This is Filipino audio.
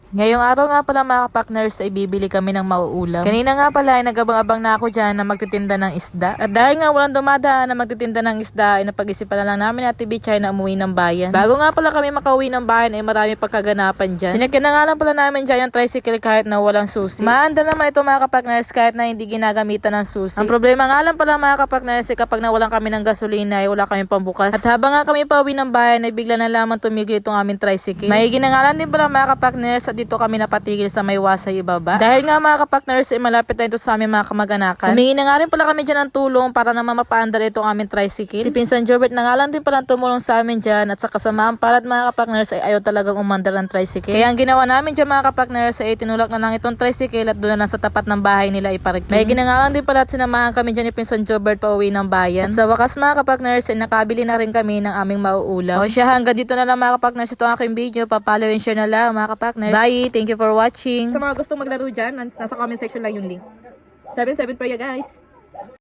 Ngayong araw nga pala mga partners ay bibili kami ng mauulam. Kanina nga pala ay nagabang-abang na ako dyan na magtitinda ng isda. At dahil nga walang dumadaan na magtitinda ng isda ay napag-isipan na lang namin at Bichay na umuwi ng bayan. Bago nga pala kami makauwi ng bayan ay marami pagkaganapan dyan. Sinakyan na nga lang pala namin dyan yung tricycle kahit na walang susi. Maanda naman ito mga partners kahit na hindi ginagamitan ng susi. Ang problema nga lang pala mga partners ay kapag nawalan kami ng gasolina ay wala kami pambukas. At habang nga kami pauwi ng bayan ay bigla na lamang tumigil itong aming tricycle. Maigi na nga lang din pala mga partners at dito kami napatigil sa may wasay ibaba. Dahil nga mga kapakners ay malapit na ito sa aming mga kamag-anakan. Humingi na nga rin pala kami dyan ng tulong para naman mapaandar itong aming tricycle. Si Pinsan Jobert na nga lang din pala tumulong sa amin dyan at sa kasamaan pala at mga kapakners ay ayaw talagang umandar ng tricycle. Kaya ang ginawa namin dyan mga kapakners ay tinulak na lang itong tricycle at doon na lang sa tapat ng bahay nila iparking. Maigi na nga lang din pala at sinamahan kami dyan ni Pinsan Jobert pa uwi ng bayan. At sa wakas mga kapakners ay nakabili na rin kami ng aming mauulam. O siya hanggang dito na lang mga kapakners itong aking video. Papalo and share na lang mga kapakners. Bye! Thank you for watching. Sa mga gustong maglaro dyan, nasa comment section lang yung link. 7-7 pa ya guys.